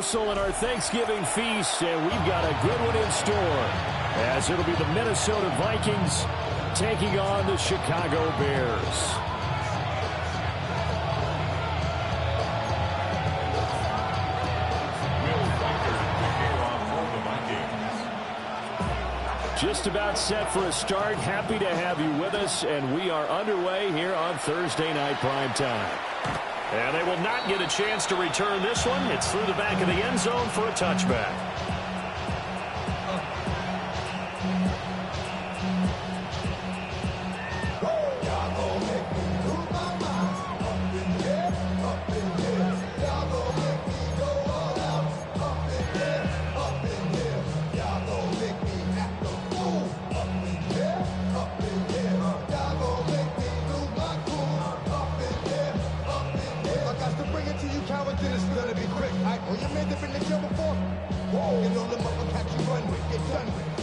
reversal in our Thanksgiving feast, and we've got a good one in store, as it'll be the Minnesota Vikings taking on the Chicago Bears. Just about set for a start. Happy to have you with us, and we are underway here on Thursday Night Primetime. And they will not get a chance to return this one. It's through the back of the end zone for a touchback.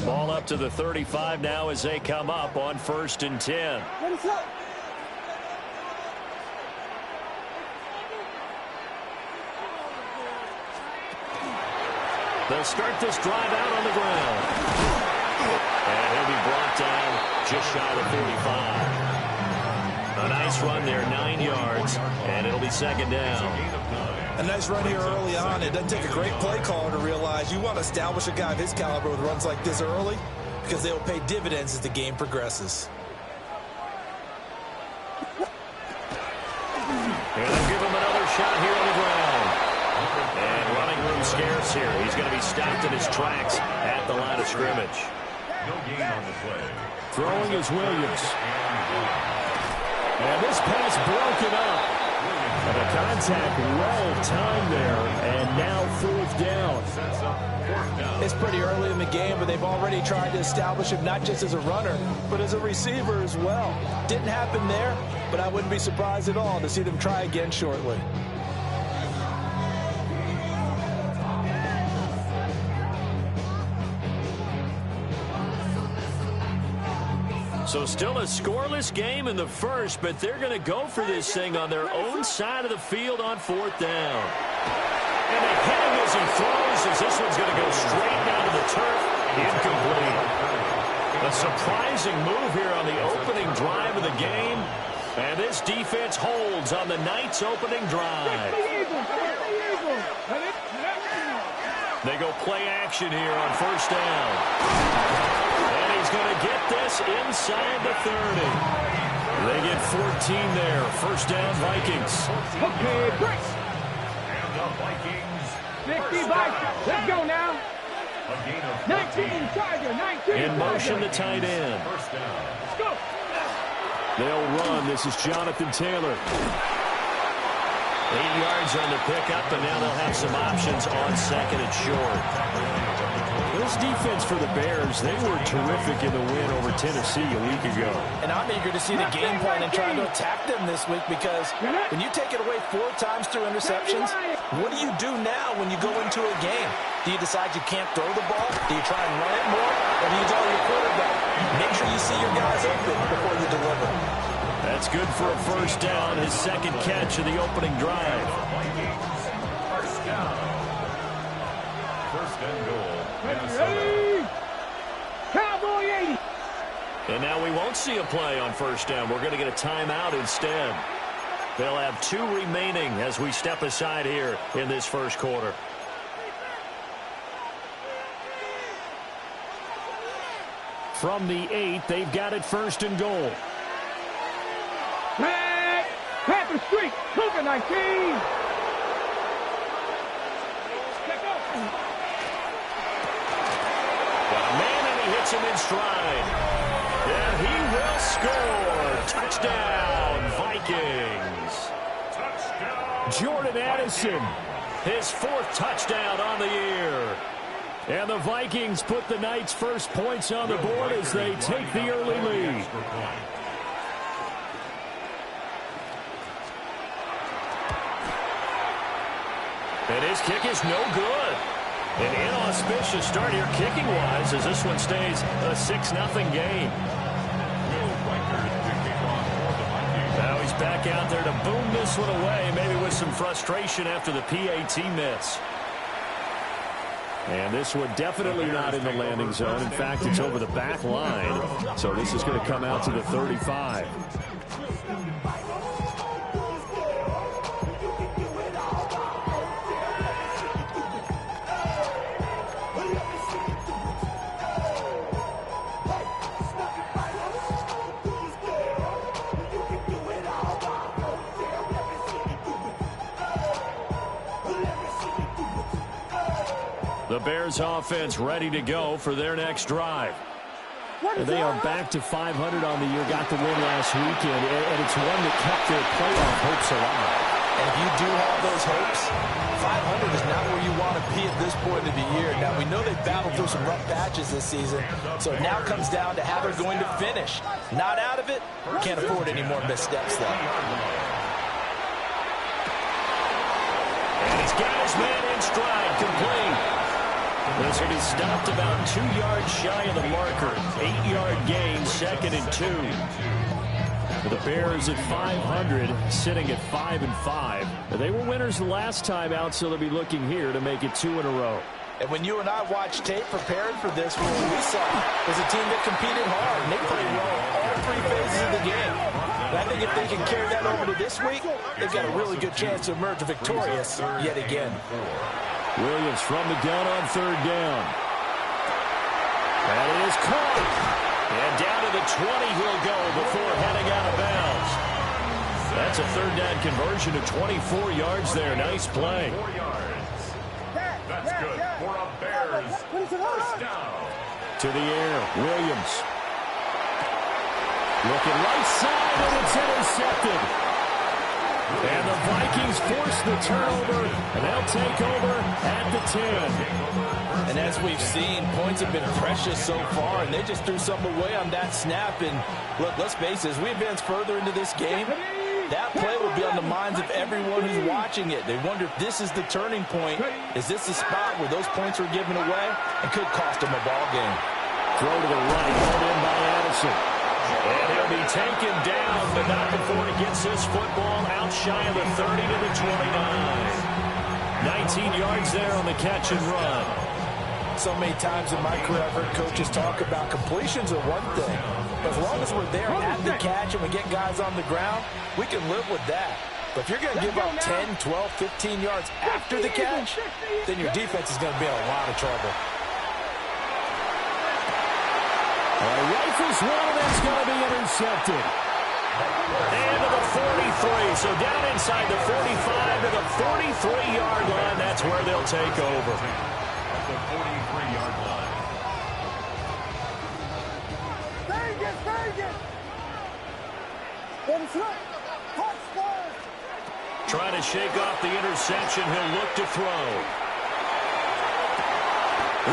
Ball up to the 35 now as they come up on 1st and 10. They'll start this drive out on the ground. And he'll be brought down just shy of 45. A nice run there, 9 yards, and it'll be 2nd down. A nice run here early on. It doesn't take a great play caller to realize you want to establish a guy of his caliber with runs like this early, because they will pay dividends as the game progresses. And they'll give him another shot here on the ground. And running room scarce here. He's going to be stopped in his tracks at the line of scrimmage. No gain on the play. Throwing is Williams. And this pass broken up. And a contact well timed there, and now 4th down. It's pretty early in the game, but they've already tried to establish him not just as a runner, but as a receiver as well. Didn't happen there, but I wouldn't be surprised at all to see them try again shortly. So still a scoreless game in the first, but they're going to go for this thing on their own side of the field on 4th down. And they hit him as he throws, as this one's going to go straight down to the turf. Incomplete. A surprising move here on the opening drive of the game. And this defense holds on the Knights' opening drive. They go play action here on 1st down. He's going to get this inside the 30. They get 14 there. 1st down, Vikings. Okay, Chris. And the Vikings. 50 Vikings. Let's go now. 19, Tiger, 19. In motion, the tight end. First down. Let's go. They'll run. This is Jonathan Taylor. 8 yards on the pickup, and now they'll have some options on 2nd and short. This defense for the Bears, they were terrific in the win over Tennessee a week ago. And I'm eager to see the game plan and trying to attack them this week, because when you take it away 4 times through interceptions, what do you do now when you go into a game? Do you decide you can't throw the ball? Do you try and run it more? Or do you tell your quarterback, make sure you see your guys open before you deliver? That's good for a 1st down, his 2nd catch of the opening drive. First down. 1st and goal. Ready? Cowboy 80. And now we won't see a play on 1st down. We're going to get a timeout instead. They'll have 2 remaining as we step aside here in this 1st quarter. From the 8, they've got it 1st and goal. Panther Street, Cougar 19. Hits him in stride. And he will score. Touchdown, Vikings. Touchdown. Jordan Addison, his 4th touchdown on the year. And the Vikings put the Knights' first points on the board as they take the early lead. And his kick is no good. An inauspicious start here kicking-wise as this one stays a 6-0 game. Now he's back out there to boom this one away, maybe with some frustration after the PAT miss. And this one definitely not in the landing zone. In fact, it's over the back line. So this is going to come out to the 35. The Bears offense ready to go for their next drive. They are back to 500 on the year, got the win last weekend, and it's one that kept their playoff hopes alive. And if you do have those hopes, 500 is not where you want to be at this point of the year. Now, we know they've battled through some rough patches this season, so it now comes down to how they're going to finish. Not out of it, can't afford any more missteps, though. And he's got his man in stride, complete. This will be stopped about 2 yards shy of the marker. 8-yard gain, 2nd and 2. For the Bears at 500, sitting at 5-5. They were winners the last time out, so they'll be looking here to make it 2 in a row. And when you and I watched tape preparing for this, what we saw was a team that competed hard, and they played well all 3 phases of the game. And I think if they can carry that over to this week, they've got a really good chance to emerge victorious yet again. Williams from the gun on 3rd down. That is caught. And down to the 20 he'll go before heading out of bounds. That's a 3rd down conversion to 24 yards there. Nice play. 4 yards. That's good for a Bears first down. To the air, Williams. Looking right side, and it's intercepted. And the Vikings force the turnover, and they'll take over at the 10. And as we've seen, points have been precious so far, and they just threw some away on that snap. And look, let's face it, as we advance further into this game, that play will be on the minds of everyone who's watching it. They wonder if this is the turning point. Is this the spot where those points are given away and could cost them a ball game? Throw to the right, held in by Addison. And he'll be taken down, but not before he gets this football out shy of the 30 to the 29. 19 yards there on the catch and run. So many times in my career I've heard coaches talk about completions are one thing. But as long as we're there at the catch and we get guys on the ground, we can live with that. But if you're going to give up 10, 12, 15 yards after the catch, then your defense is going to be in a lot of trouble. Rifles one, and that's going to be intercepted. And to the 43, so down inside the 45 to the 43-yard line. That's where they'll take over. At the 43-yard line. Trying to shake off the interception. He'll look to throw.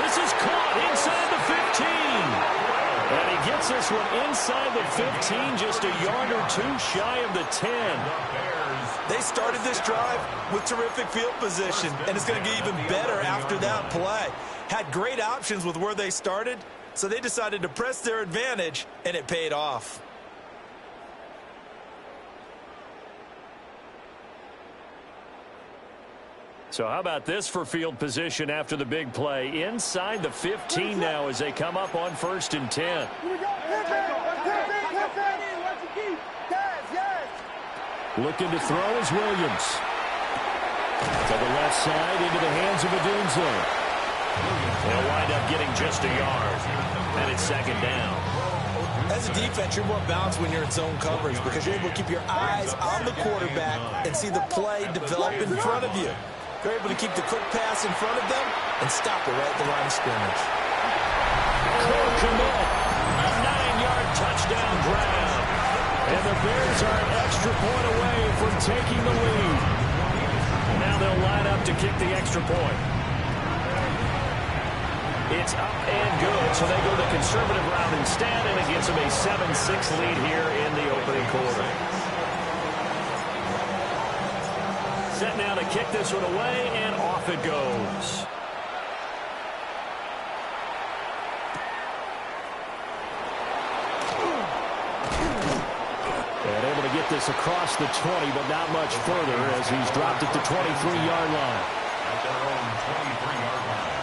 This is caught inside the 15. And he gets this one inside the 15, just a yard or 2 shy of the 10. They started this drive with terrific field position, and it's going to get even better after that play. Had great options with where they started, so they decided to press their advantage, and it paid off. So how about this for field position after the big play? Inside the 15 now as they come up on 1st and 10. Looking to throw is Williams. To the left side into the hands of Odunze. They'll wind up getting just a yard. And it's 2nd down. As a defense, you're more balanced when you're in zone coverage because you're able to keep your eyes on the quarterback and see the play develop in front of you. They're able to keep the quick pass in front of them and stop it right at the line of scrimmage. Cole Kmet, a 9-yard touchdown grab. And the Bears are an extra point away from taking the lead. Now they'll line up to kick the extra point. It's up and good, so they go the conservative route instead, and it gives them a 7-6 lead here in the opening quarter. Set now to kick this one away, and off it goes. And able to get this across the 20, but not much further as he's dropped at the 23-yard line. At their own 23-yard line.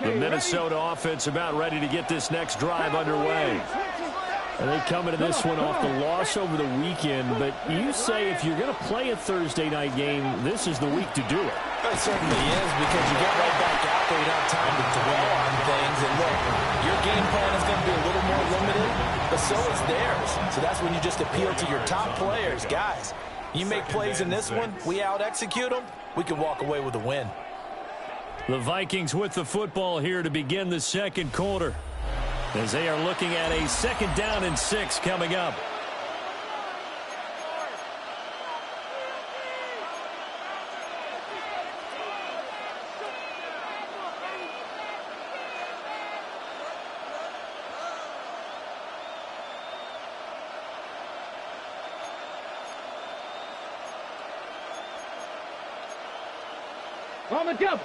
The Minnesota offense about ready to get this next drive underway. And they come into this one off the loss over the weekend, but you say if you're going to play a Thursday night game, this is the week to do it. It certainly is, because you get right back out there. You don't have time to dwell on things. And look, your game plan is going to be a little more limited, but so is theirs. So that's when you just appeal to your top players. Guys, you make plays in this one, we out-execute them, we can walk away with a win. The Vikings with the football here to begin the second quarter, as they are looking at a 2nd down and 6 coming up. On the jump.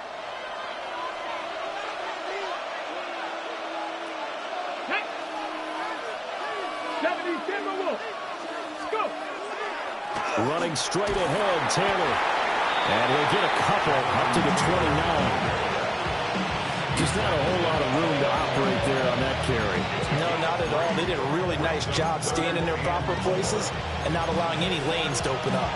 Running straight ahead, Taylor. And he'll get a couple up to the 29. Just not a whole lot of room to operate there on that carry. No, not at all. They did a really nice job staying in their proper places and not allowing any lanes to open up.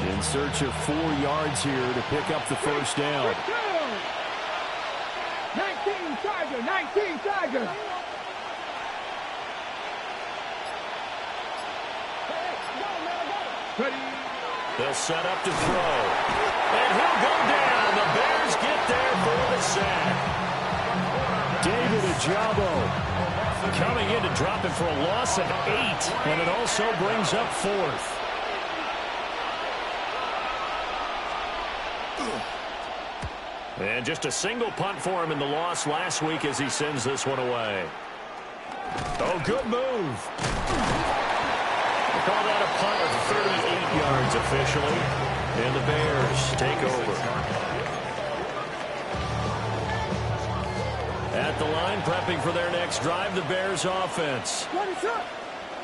In search of 4 yards here to pick up the first down. 19 Tiger, 19 Tiger. They'll set up to throw. And he'll go down. The Bears get there for the sack. David Ojabo coming in to drop it for a loss of 8. And it also brings up 4th. And just a single punt for him in the loss last week as he sends this one away. Oh, good move. They call that a punt of 38 yards officially. And the Bears take over. At the line, prepping for their next drive, the Bears offense. What is up?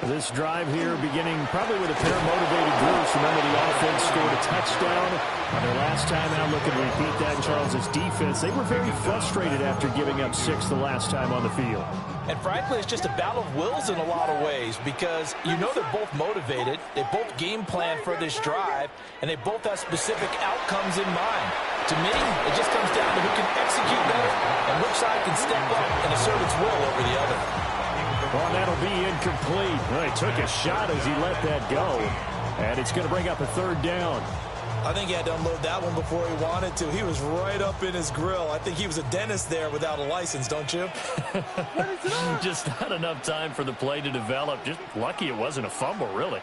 This drive here beginning probably with a pair of motivated groups. Remember, the offense scored a touchdown on their last time out. Looking to repeat that in Charles' defense. They were very frustrated after giving up 6 the last time on the field. And frankly, it's just a battle of wills in a lot of ways, because you know they're both motivated, they both game plan for this drive, and they both have specific outcomes in mind. To me, it just comes down to who can execute better and which side can step up and assert its will over the other. Well, that'll be incomplete. Well, he took a shot as he let that go, and it's going to bring up a 3rd down. I think he had to unload that one before he wanted to. He was right up in his grill. I think he was a dentist there without a license, don't you? Just not enough time for the play to develop. Just lucky it wasn't a fumble, really.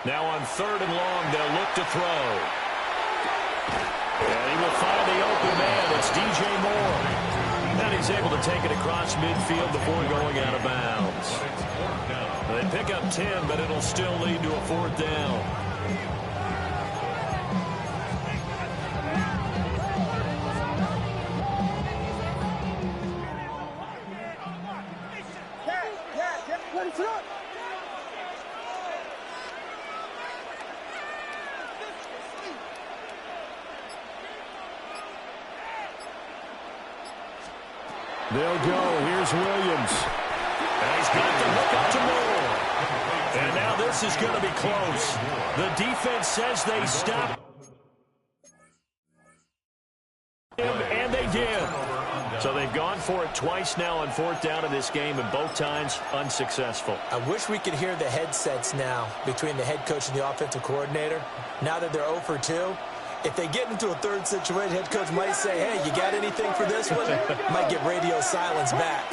Now on 3rd and long, they'll look to throw. And he will find the open man. It's DJ Moore. And he's able to take it across midfield before going out of bounds. They pick up 10, but it'll still lead to a 4th down. They'll go. Here's Williams. And he's got the hook up to Moore. And now this is going to be close. The defense says they stop him, and they did. So they've gone for it twice now on 4th down in this game, and both times unsuccessful. I wish we could hear the headsets now between the head coach and the offensive coordinator. Now that they're 0 for 2. If they get into a 3rd situation, head coach might say, hey, you got anything for this one? Might get radio silence back.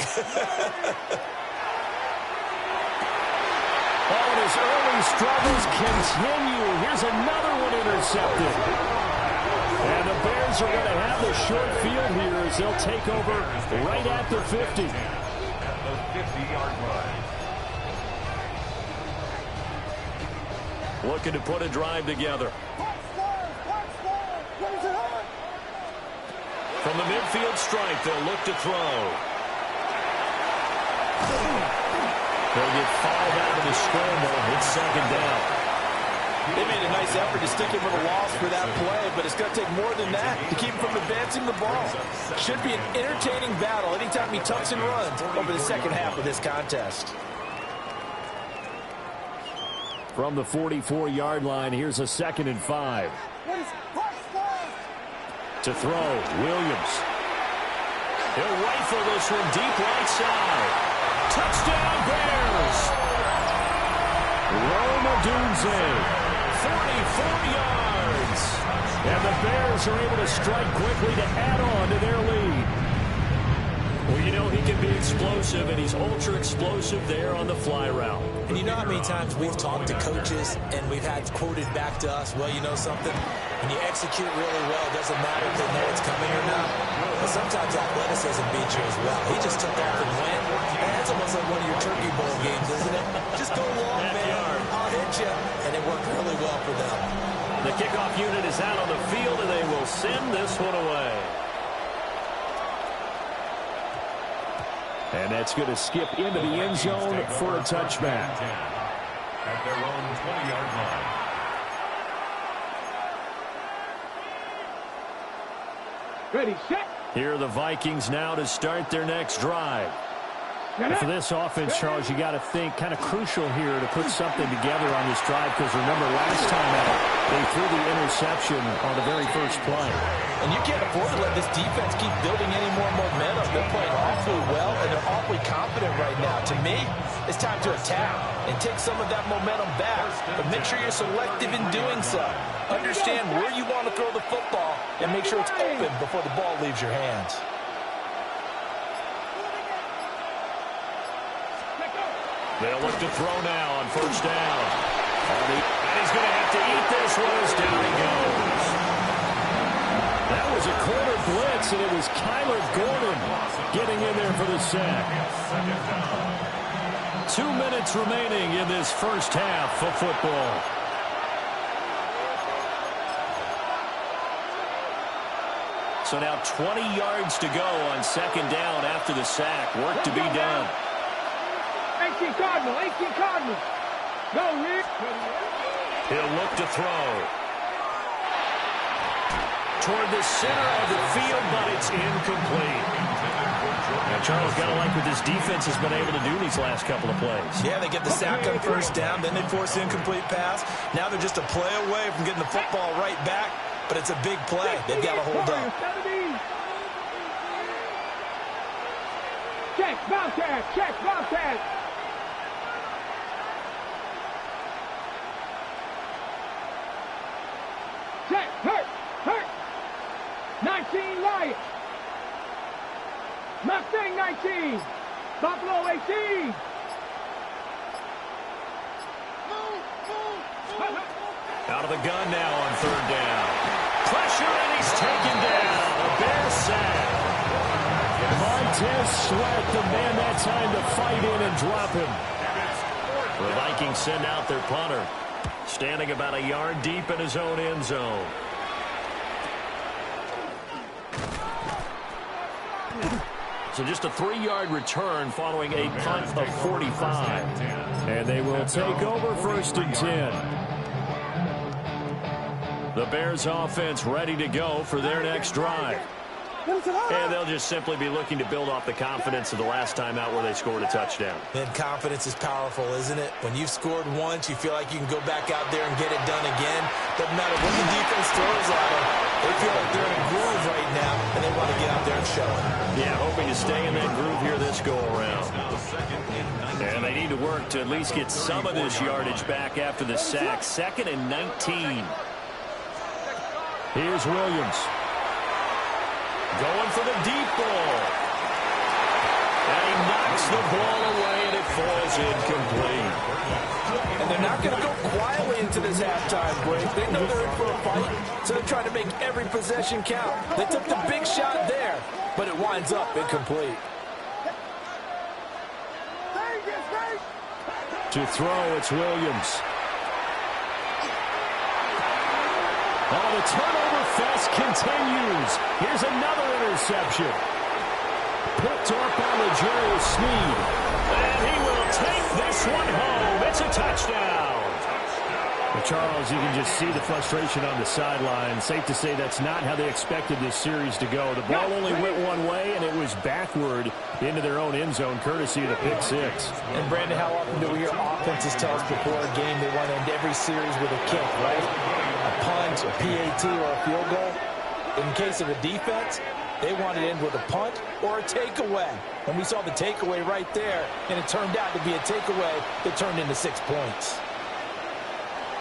Oh, and his early struggles continue. Here's another one intercepted. And the Bears are going to have the short field here as they'll take over right at the 50. At the 50-yard line. Looking to put a drive together. From the midfield stripe, they'll look to throw. They'll get fouled out of the scramble. It's second down. They made a nice effort to stick him with a loss for that play, but it's going to take more than that to keep him from advancing the ball. Should be an entertaining battle anytime he tucks and runs over the second half of this contest. From the 44-yard line, here's a 2nd and 5. To throw, Williams. He'll rifle this one deep right side. Touchdown, Bears! Rome Odunze. 44 yards. And the Bears are able to strike quickly to add on to their lead. Well, you know he can be explosive, and he's ultra explosive there on the fly route. And you know how many times we've talked to coaches and we've had quoted back to us, well, you know something? When you execute really well, it doesn't matter if they know it's coming or not. But sometimes athleticism beats you as well. He just took off and went. And that's almost like one of your Turkey Bowl games, isn't it? Just go long, man. I'll hit you. And it worked really well for them. The kickoff unit is out on the field, and they will send this one away. And that's going to skip into the end zone for a touchback. At their own 20-yard line. Ready, set. Here are the Vikings now to start their next drive. And for this offense, Charles, you got to think kind of crucial here to put something together on this drive, because remember last time out, they threw the interception on the very first play. And you can't afford to let this defense keep building any more momentum. They're playing awfully well, and they're awfully confident right now. To me, it's time to attack and take some of that momentum back. But make sure you're selective in doing so. Understand where you want to throw the football and make sure it's open before the ball leaves your hands. They'll look to throw now on first down. And he's going to have to eat this one as down he goes. That was a corner blitz, and it was Kyler Gordon getting in there for the sack. 2 minutes remaining in this first half of football. So now 20 yards to go on second down after the sack. Work to be done. 18 Cardinal, 18 Cardinal. Go, Rick. He'll look to throw. Toward the center of the field, but it's incomplete. Now, Charles, got to like what this defense has been able to do these last couple of plays. Yeah, they get the sack on first down, then they force the incomplete pass. Now they're just a play away from getting the football right back, but it's a big play. They've got to hold up. Check, Bobcat, check, Bobcat. Check, hurt. 19 Lions. Mustang 19. Buffalo 18. Out of the gun now on third down. Pressure, and he's taken down. A Bears sack. Montez Sweat, the man that time to fight in and drop him. The Vikings send out their punter, standing about a yard deep in his own end zone. So just a 3-yard return following a punt of 45. And they will take over first and 10. The Bears offense ready to go for their next drive. And they'll just simply be looking to build off the confidence of the last time out where they scored a touchdown. And confidence is powerful, isn't it? When you've scored once, you feel like you can go back out there and get it done again. Doesn't matter what the defense throws at them. They feel like they're in a groove right now, and they want to get out there and show it. Yeah, hoping to stay in that groove here this go-around. And they need to work to at least get some of this yardage back after the sack. 2nd and 19. Here's Williams. Going for the deep ball. And he knocks the ball away, and it falls incomplete. And they're not going to go quietly into this halftime break. They know they're in for a fight, so they're trying to make every possession count. They took the big shot there, but it winds up incomplete. To throw, it's Williams. Oh, the turnover fest continues. Here's another interception. picked off by L'Jarius Sneed. And he will take this one home. It's a touchdown. Well, Charles, you can just see the frustration on the sideline. Safe to say that's not how they expected this series to go. The ball only went one way, and it was backward into their own end zone, courtesy of the pick six. And, Brandon, how often do we hear offenses tell us before a game they want to end every series with a kick, right? A punt, a PAT, or a field goal. In case of a defense, they want to end with a punt or a takeaway. And we saw the takeaway right there, and it turned out to be a takeaway that turned into 6 points.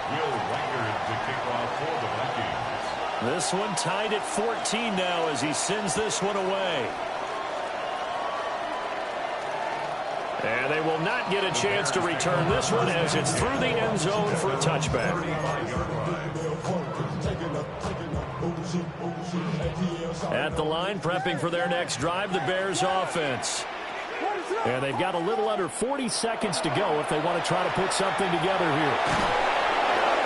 Will Reichard to kick off for the Vikings. This one tied at 14 now as he sends this one away. And they will not get a chance to return this one as it's through the end zone for a touchback. At the line, prepping for their next drive, the Bears offense. And they've got a little under 40 seconds to go if they want to try to put something together here.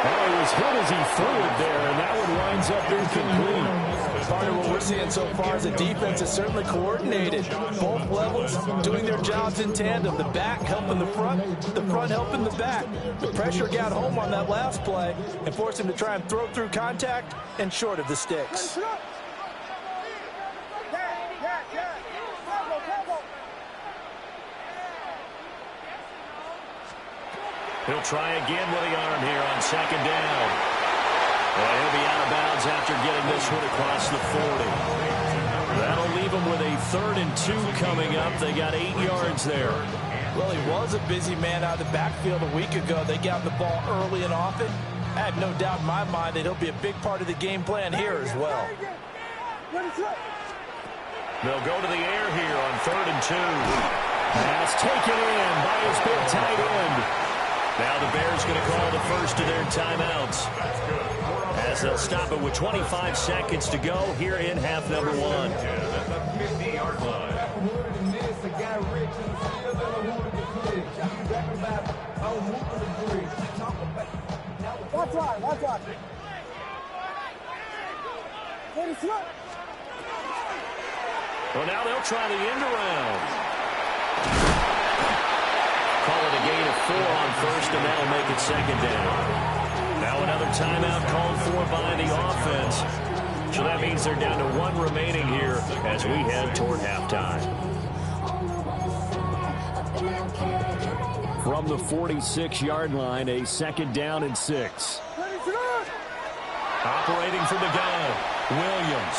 Oh, he was hit as he threw it there, and that one winds up incomplete. Part of what we're seeing so far is the defense is certainly coordinated. Both levels doing their jobs in tandem. The back helping the front helping the back. The pressure got home on that last play and forced him to try and throw through contact and short of the sticks. He'll try again with the arm here on second down. And he'll be out of bounds after getting this one across the 40. That'll leave him with a 3rd and 2 coming up. They got 8 yards there. Well, he was a busy man out of the backfield a week ago. They got the ball early and often. I have no doubt in my mind that he'll be a big part of the game plan here as well. They'll go to the air here on 3rd and 2. Pass taken in by his big tight end. Now the Bears going to call the first of their timeouts as they'll stop it with 25 seconds to go here in half number 1. Watch out. Well, now they'll try the end around. Call it a gain of 4 on first, and that'll make it second down. Now another timeout called for by the offense. So that means they're down to 1 remaining here as we head toward halftime. From the 46-yard line, a 2nd down and 6. Operating from the gun, Williams.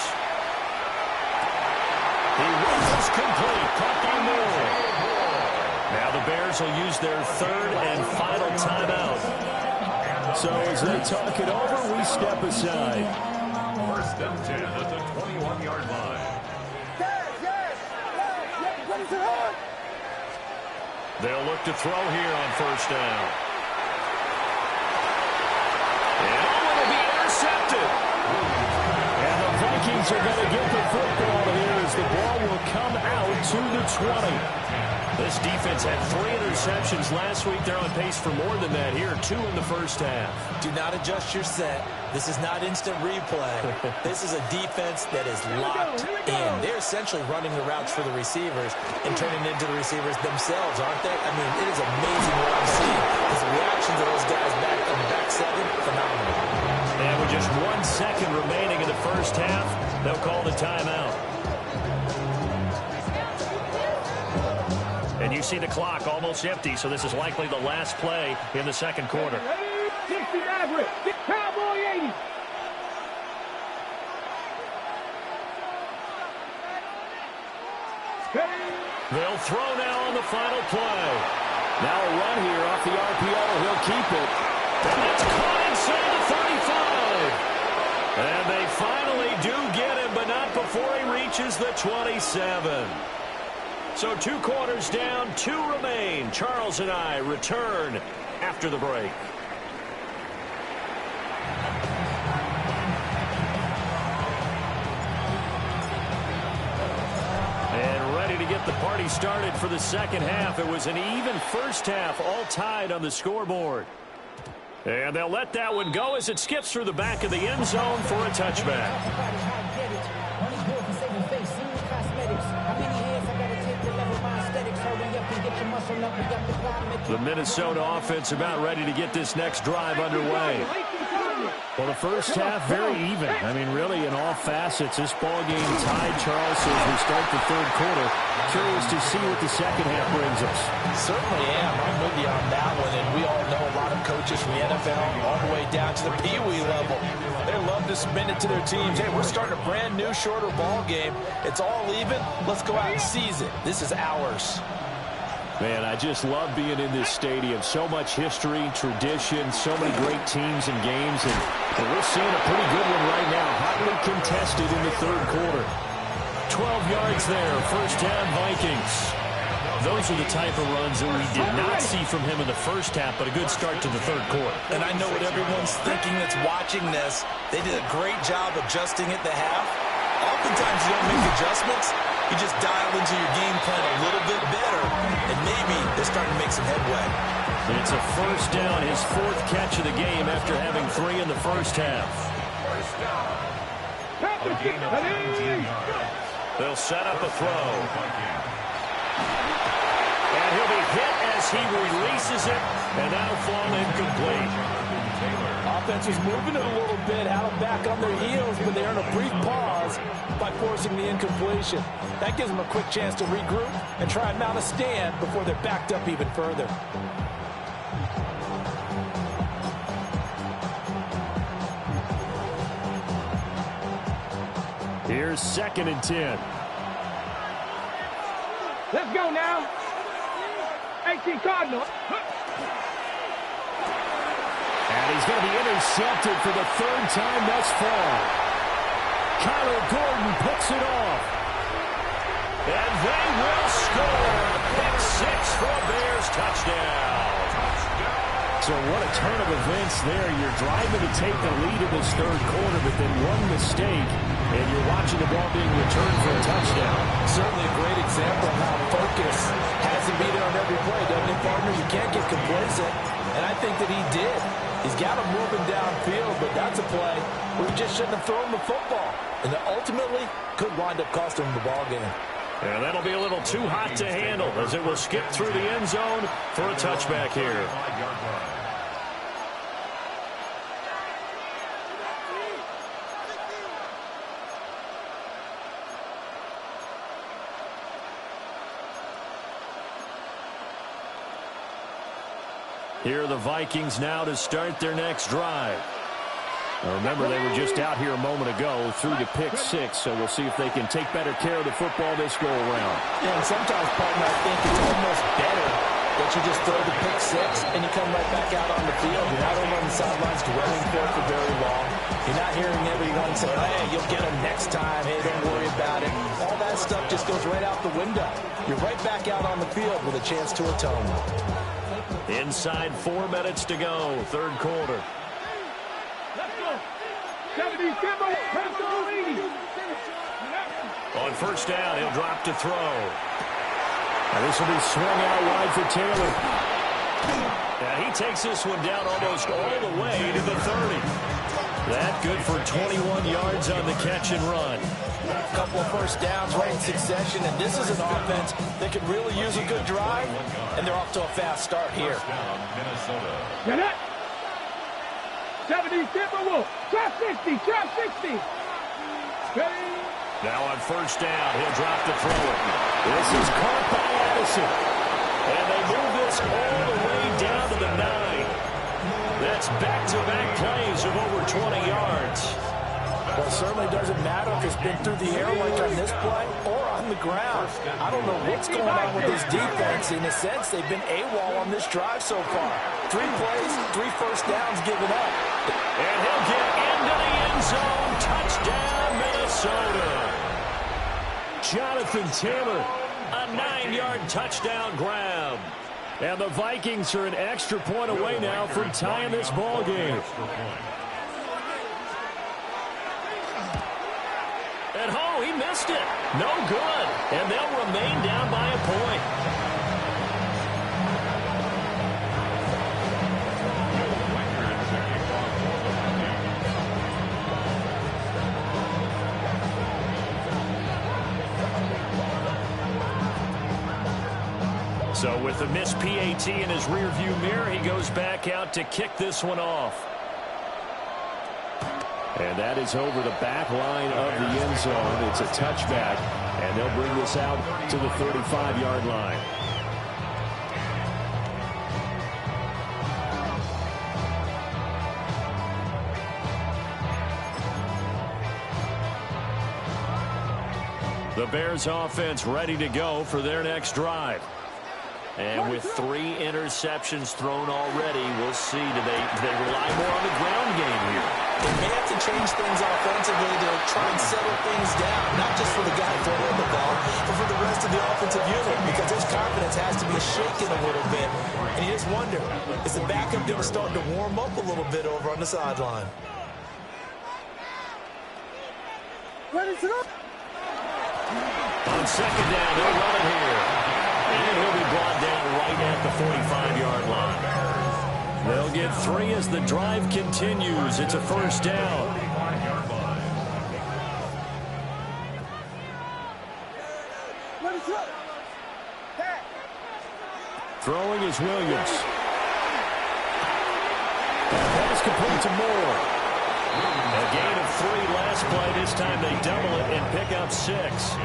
He runs complete. Caught by Moore. Now the Bears will use their 3rd and final timeout. So as they talk it over, we step aside. First and 10 at the 21-yard line. They'll look to throw here on first down. And it'll be intercepted. And the Vikings are going to get the football here as the ball will come out to the 20. This defense had 3 interceptions last week. They're on pace for more than that here, 2 in the first half. Do not adjust your set. This is not instant replay. This is a defense that is locked in. They're essentially running the routes for the receivers and turning it into the receivers themselves, aren't they? I mean, it is amazing what I'm seeing. The reactions of those guys back in the back 7, phenomenal. And with just 1 second remaining in the first half, they'll call the timeout. And you see the clock almost empty, so this is likely the last play in the second quarter. 60 Maverick, Cowboy 80. They'll throw now on the final play. Now a run here off the RPO. He'll keep it. And it's caught inside the 35. And they finally do get him, but not before he reaches the 27. So 2 quarters down, 2 remain. Charles and I return after the break. And ready to get the party started for the second half. It was an even first half, all tied on the scoreboard. And they'll let that one go as it skips through the back of the end zone for a touchback. The Minnesota offense about ready to get this next drive underway. Well, the first half, very even. I mean, really, in all facets, this ball game tied, Charles, as we start the third quarter. Curious to see what the second half brings us. Certainly am. I'm with you on that one. And we all know a lot of coaches from the NFL all the way down to the Pee-wee level. They love to spin it to their teams. Hey, we're starting a brand new, shorter ball game. It's all even. Let's go out and seize it. This is ours. Man, I just love being in this stadium. So much history, tradition, so many great teams and games. And we're seeing a pretty good one right now. Hotly contested in the third quarter. 12 yards there. First down, Vikings. Those are the type of runs that we did not see from him in the first half, but a good start to the third quarter. And I know what everyone's thinking that's watching this. They did a great job adjusting at the half. Oftentimes you don't make adjustments. You just dial into your game plan a little bit better, and maybe they're starting to make some headway. It's a first down, his fourth catch of the game after having 3 in the first half. First down. A gain of 17 yards. They'll set up a throw. And he'll be hit as he releases it, and that'll fall incomplete. Offense was moving it a little bit, had them back on their heels, but they earned a brief pause by forcing the incompletion. That gives them a quick chance to regroup and try and mount a stand before they're backed up even further. Here's 2nd and 10. Let's go now. 18 Cardinals. And he's going to be intercepted for the third time thus far. Kyler Gordon picks it off. And they will score. Pick 6 for a Bears touchdown. So what a turn of events there. You're driving to take the lead in this third quarter, but then one mistake, and you're watching the ball being returned for a touchdown. Certainly a great example of how focus has to be there on every play, doesn't it, partner? You can't get complacent, and I think that he did. He's got him moving downfield, but that's a play where he just shouldn't have thrown the football, and that ultimately could wind up costing him the ball game. And that'll be a little too hot to handle as it will skip through the end zone for a touchback here. Here are the Vikings now to start their next drive. Now remember, they were just out here a moment ago through the pick 6, so we'll see if they can take better care of the football this go-around. Yeah, and sometimes, partner, I think it's almost better that you just throw the pick 6 and you come right back out on the field. You're not over on the sidelines dwelling for very long. You're not hearing everyone say, hey, you'll get them next time. Hey, don't worry about it. All that stuff just goes right out the window. You're right back out on the field with a chance to atone. Inside 4 minutes to go, third quarter. On first down, he'll drop to throw. And this will be swung out wide for Taylor. And he takes this one down almost all the way to the 30. That good for 21 yards on the catch and run. A couple of first downs right in succession, and this is an offense that could really use a good drive, and they're off to a fast start here. 70 Timberwolves. Trap 60. Trap 60. Now on first down, he'll drop to throw it. This is caught by Addison. And they move this all the way down to the 9. That's back-to-back plays of over 20 yards. Well, it certainly doesn't matter if it's been through the air like on this play or on the ground. I don't know what's going on with this defense. In a sense, they've been AWOL on this drive so far. 3 plays, 3 first downs given up. And he'll get into the end zone. Touchdown, Minnesota. Jonathan Taylor. A 9-yard touchdown grab. And the Vikings are an extra point away now from tying this ball game. At home, he missed it. No good. And they'll remain down by a point. So with the missed PAT in his rearview mirror, he goes back out to kick this one off. And that is over the back line of the end zone. It's a touchback, and they'll bring this out to the 35-yard line. The Bears offense ready to go for their next drive. And with 3 interceptions thrown already, we'll see. Do they rely more on the ground game here? They may have to change things offensively to try and settle things down, not just for the guy throwing the ball, but for the rest of the offensive unit, because his confidence has to be shaken a little bit. And you just wonder, is the backup going to start to warm up a little bit over on the sideline? On second down, they'll run it here. And he'll be brought down right at the 45-yard line. They'll get 3 as the drive continues. It's a first down. Throwing is Williams. Pass complete to Moore. A gain of 3 last play. This time they double it and pick up 6.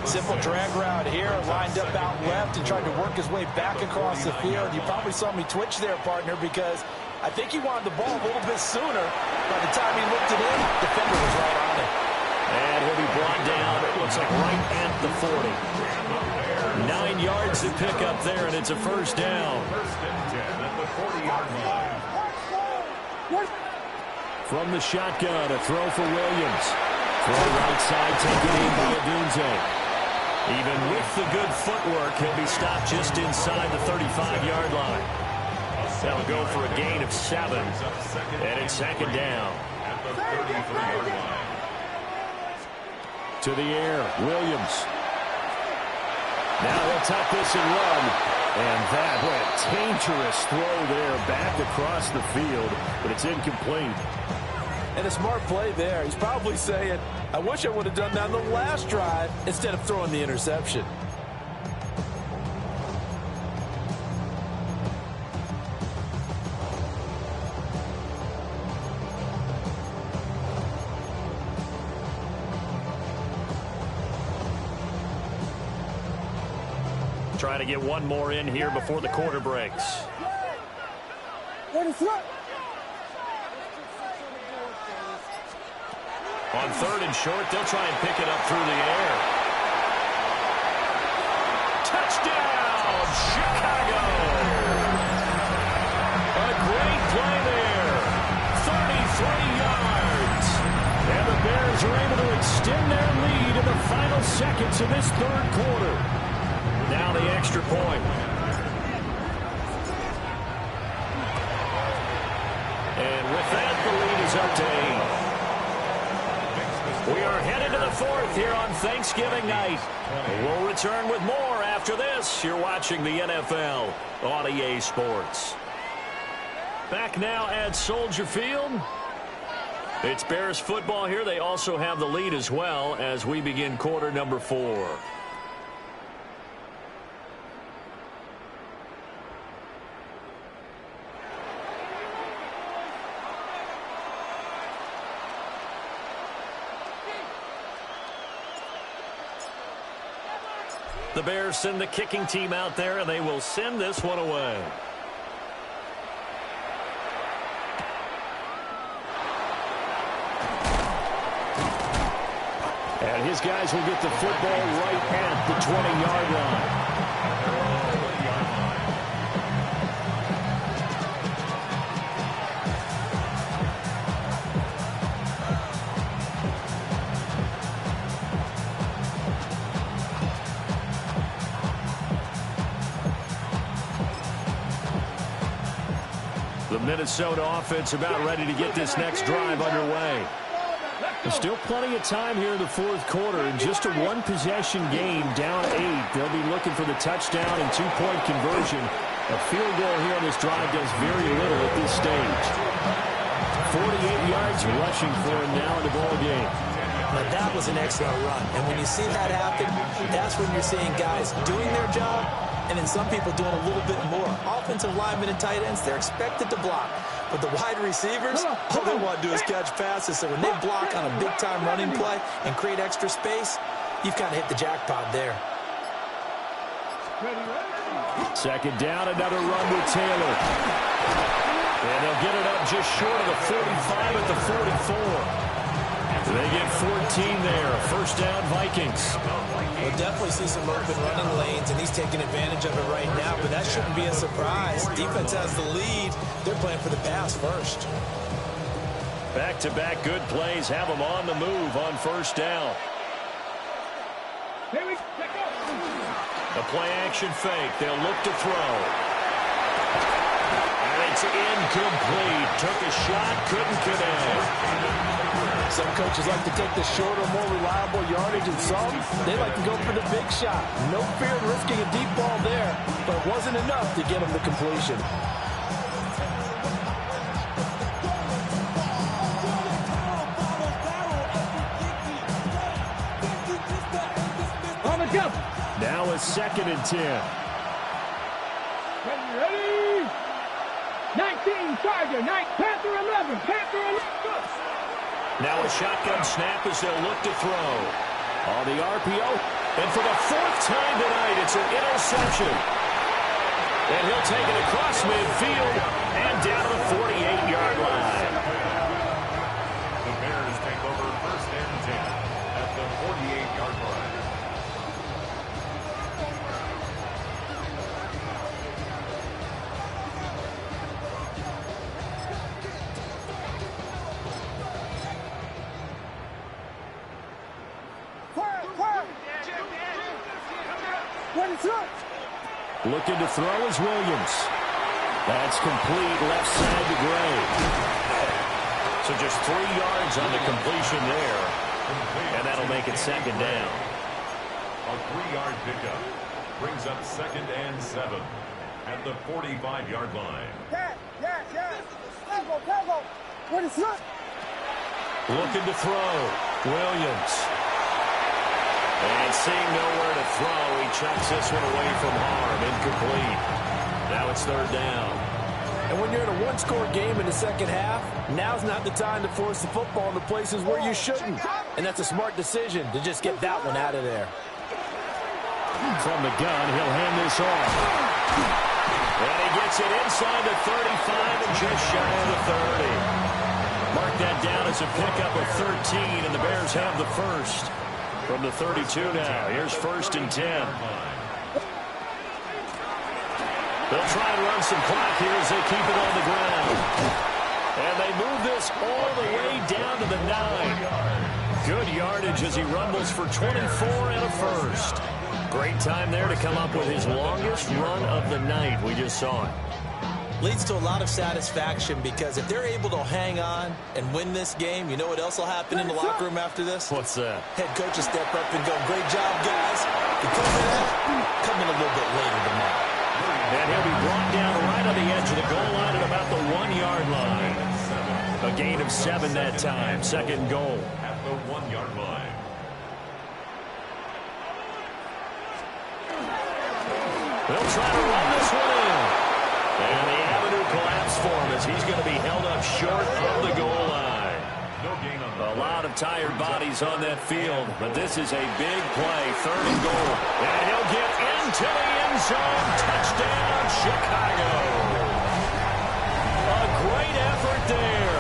Simple drag route here, lined up out left and tried to work his way back across the field. You probably saw me twitch there, partner, because I think he wanted the ball a little bit sooner. By the time he looked it in, the defender was right on it. And he'll be brought down, it looks like right at the 40. 9 yards to pick up there, and it's a first down. From the shotgun, a throw for Williams. Throw right side, taken in by Odunze. Even with the good footwork, he'll be stopped just inside the 35-yard line. That'll go for a gain of 7. And it's second down. To the air, Williams. Now he'll tuck this and run. And that, what a dangerous throw there back across the field, but it's incomplete. And a smart play there. He's probably saying, I wish I would have done that on the last drive instead of throwing the interception. Trying to get one more in here before the quarter breaks. On 3rd and short, they'll try and pick it up through the air. Touchdown, Chicago! A great play there. 33 yards. And the Bears are able to extend their lead in the final seconds of this 3rd quarter. Now the extra point. And with that, the lead is up to 8. We are headed to the 4th here on Thanksgiving night. We'll return with more after this. You're watching the NFL on EA Sports. Back now at Soldier Field. It's Bears football here. They also have the lead as well as we begin quarter number 4. The Bears send the kicking team out there, and they will send this one away. And his guys will get the football right at the 20-yard line. The Minnesota offense about ready to get this next drive underway. There's still plenty of time here in the 4th quarter. In just a one-possession game, down 8. They'll be looking for the touchdown and 2-point conversion. A field goal here on this drive does very little at this stage. 48 yards rushing for him now in the ball game. But that was an excellent run. And when you see that happen, that's when you're seeing guys doing their job And then some people doing a little bit more. Offensive linemen and tight ends, they're expected to block. But the wide receivers, all they want to do is catch passes. So when they block on a big-time running play and create extra space, you've kind of hit the jackpot there. Second down, another run with Taylor. And they'll get it up just short of the 45 at the 44. They get 14 there. First down, Vikings. We'll definitely see some open running lanes, and he's taking advantage of it right now, but that shouldn't be a surprise. Defense has the lead. They're playing for the pass first. Back-to-back good plays have them on the move on first down. A play-action fake. They'll look to throw. And it's incomplete. Took a shot, couldn't connect. Some coaches like to take the shorter, more reliable yardage, and some, they like to go for the big shot. No fear in risking a deep ball there, but it wasn't enough to get them the completion. Now a 2nd and 10. Ready? 19, Charger, Panther 11, Panther 11. Now a shotgun snap as they'll look to throw. On the RPO. And for the 4th time tonight, it's an interception. And he'll take it across midfield and down to the 48-yard line. The Bears take over 1st and 10 at the 48-yard line. Looking to throw is Williams. That's complete left side to Gray. So just 3 yards on the completion there. And that'll make it 2nd down. A 3-yard pickup brings up 2nd and 7 at the 45-yard line. Looking to throw. Williams. And seeing nowhere to throw, he chucks this one away from harm. Incomplete. Now it's 3rd down. And when you're in a one-score game in the second half, now's not the time to force the football into places where you shouldn't. And that's a smart decision to just get that one out of there. From the gun, he'll hand this off. And he gets it inside the 35 and just shy of the 30. Mark that down as a pickup of 13, and the Bears have the first. From the 32 now, here's 1st and 10. They'll try and run some clock here as they keep it on the ground. And they move this all the way down to the 9. Good yardage as he rumbles for 24 and a first. Great time there to come up with his longest run of the night. We just saw it. Leads to a lot of satisfaction because if they're able to hang on and win this game, you know what else will happen in the locker room after this? What's that? Head coach will step up and go, great job, guys. Because of that, come in a little bit later tomorrow. And he'll be brought down right on the edge of the goal line at about the 1-yard line. A gain of 7 that time. 2nd goal. At the 1-yard line. They'll try to run this one in. And the avenue collapsed for him as he's going to be held up short of the goal line. No gain on the A lot of tired bodies on that field, but this is a big play. 3rd and goal. And he'll get into the end zone. Touchdown, Chicago. A great effort there.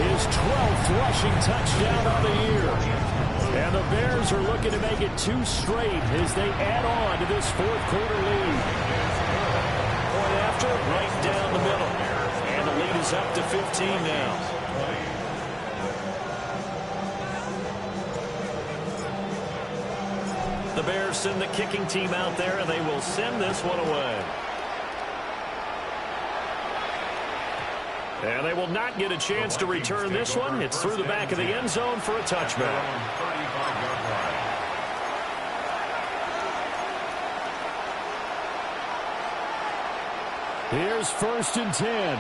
His 12th rushing touchdown on the year. And the Bears are looking to make it 2 straight as they add on to this 4th quarter lead. Point after, right down the middle. And the lead is up to 15 now. The Bears send the kicking team out there, and they will send this one away. And they will not get a chance to return this one. It's through the back of the end zone for a touchback. Here's 1st and 10.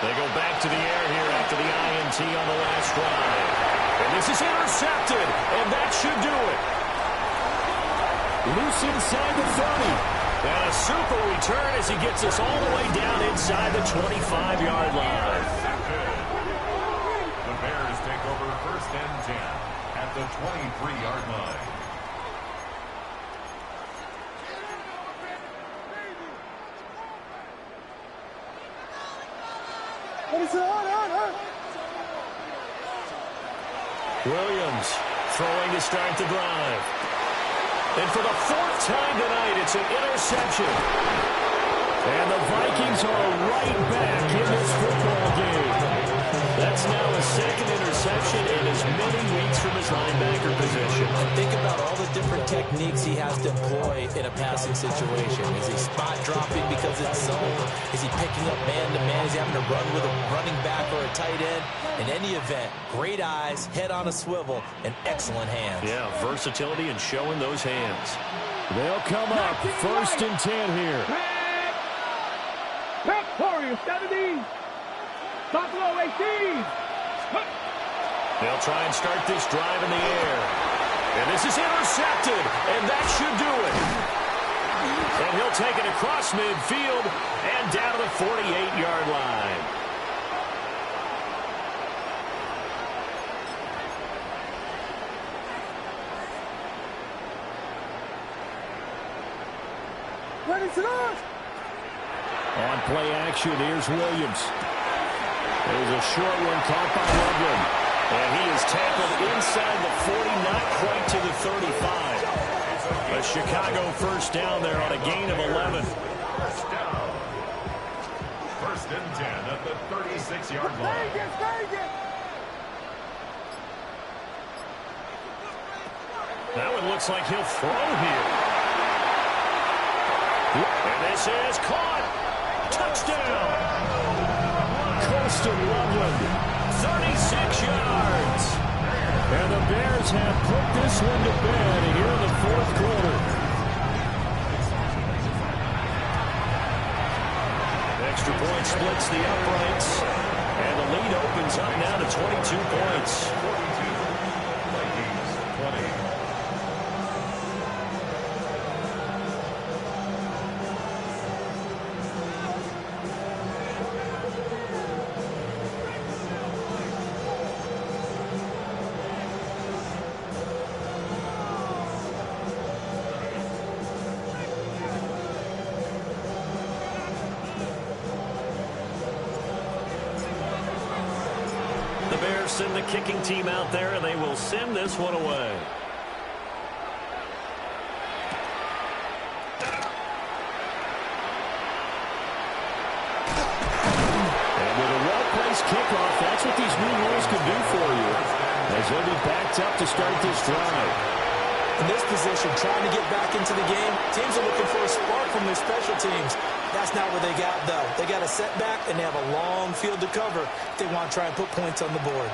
They go back to the air here after the INT on the last drive. And this is intercepted, and that should do it. Loose inside the 30. And a super return as he gets us all the way down inside the 25-yard line. The Bears take over 1st and 10 at the 23-yard line. Williams throwing to start the drive. And for the 4th time tonight, it's an interception. And the Vikings are right back in this football game. That's now his 2nd interception in as many weeks from his linebacker position. Think about all the different techniques he has to employ in a passing situation. Is he spot dropping because it's zone? Is he picking up man-to-man? Is he having to run with a running back or a tight end? In any event, great eyes, head on a swivel, and excellent hands. Yeah, versatility and showing those hands. They'll come up 1st and 10 here. Pack Warriors, 70. Buffalo 18. They'll try and start this drive in the air. And this is intercepted, and that should do it. And he'll take it across midfield and down to the 48-yard line. On play action, here's Williams. There's a short one caught by Loveland. And he is tackled inside the 40, not quite to the 35. A Chicago 1st down there on a gain of 11. 1st and 10 at the 36-yard line. That one looks like he'll throw here. And this is caught. Touchdown. Colston Loveland. 36 yards. And the Bears have put this one to bed here in the 4th quarter. Extra point splits the uprights. And the lead opens up now to 22 points. 42. Vikings 20. Send the kicking team out there, and they will send this one away. And with a well-placed kickoff, that's what these new rules can do for you. As they'll be backed up to start this drive. In this position, trying to get back into the game, teams are looking for a spark from their special teams. That's not what they got, though. They got a setback, and they have a long field to cover if they want to try and put points on the board.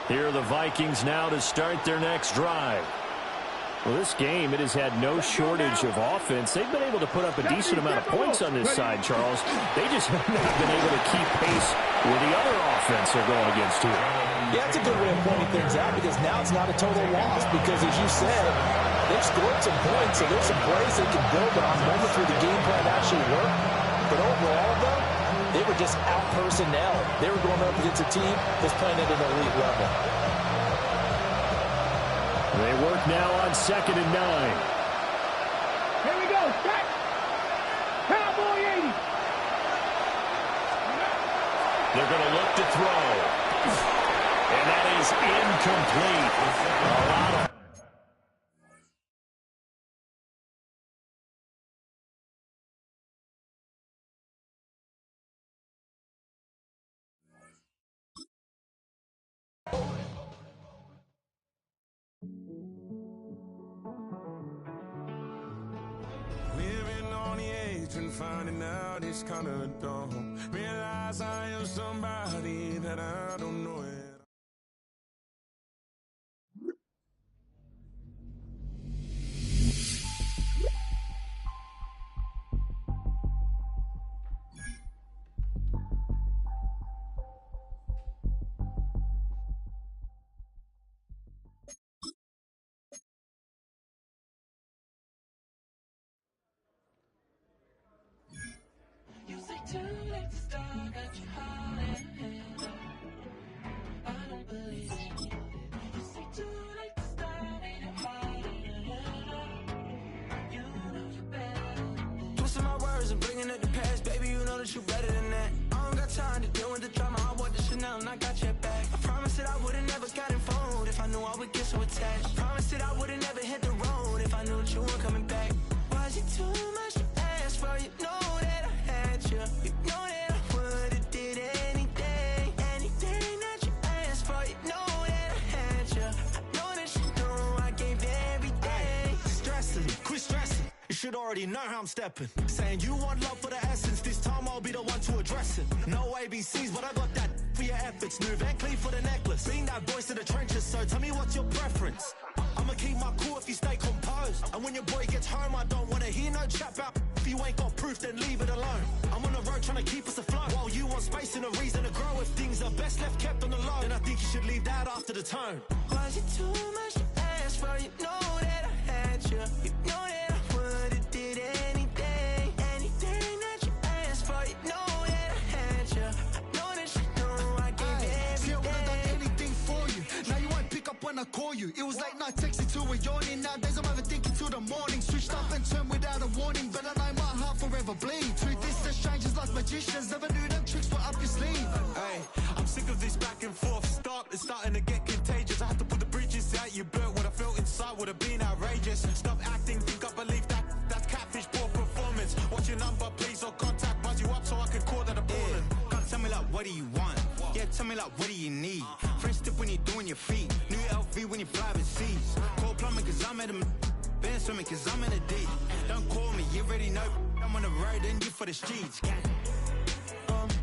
Here are the Vikings now to start their next drive. Well, this game, it has had no shortage of offense. They've been able to put up a decent amount of points on this side, Charles. They just have not been able to keep pace with the other offense they're going against here. Yeah, it's a good way of pointing things out because now it's not a total loss because, as you said, they've scored some points, so there's some plays they can build on moments where the game plan actually worked. But overall, though, they were just out personnel. They were going up against a team that's playing at an elite level. They work now on 2nd and 9. Here we go. Set. Cowboy 80. They're going to look to throw. And that is incomplete. A lot of and finding out it's kind of dumb. Realize I am somebody that I don't know. that you better than that. I don't got time to deal with the drama. I bought the Chanel and I got your back. I promised that I would've never gotten phoned if I knew I would get so attached. I promised that I would've never hit the road if I knew that you weren't coming back. Was it too much to ask for? You know that I had you. You know that I would've did anything, anything that you asked for. You know that I had you. I know that you know I gave everything. Stressing, quit stressing. You should already know how I'm stepping. Saying you want love for the essence. This time I'll be the one to address it. No ABCs, but I got that for your efforts. New Van Cleef for the necklace. Being that voice in the trenches, so tell me what's your preference. I'ma keep my cool if you stay composed. And when your boy gets home, I don't wanna hear no chat about. If you ain't got proof, then leave it alone. I'm on the road trying to keep us afloat. While you want space and a reason to grow. If things are best left kept on the low, then I think you should leave that after the tone. Was it too much to ask for? You know that I had you. You know that I would've did anything, anything that you asked for. You know that I had you. I know that you know I gave everything. See, I would've done anything for you. Now you won't pick up when I call you. It was late night texting till we're yawning. Nowadays I'm overthinking till the morning. Switched up and turned without a warning, but I know my heart forever bleeds. Truth is, the strangers like magicians. Never knew them tricks were up your sleeve. Hey, I'm sick of this back and forth. It's starting to get contagious. I had to put the bridges out you built. What I felt inside would have been outrageous. Stop acting, think I believe that. That's catfish, poor performance. What's your number, please, or contact. Buzz you up so I can call that a ballin'. Can't tell me like, what do you want? Yeah, tell me like, what do you need? Fresh tip when you're doing your feet. New LV when you fly overseas. Call plumbing cause I'm at a... Been swimming cause I'm in a deep. Don't call me, you already know. I'm on the road and you for the streets.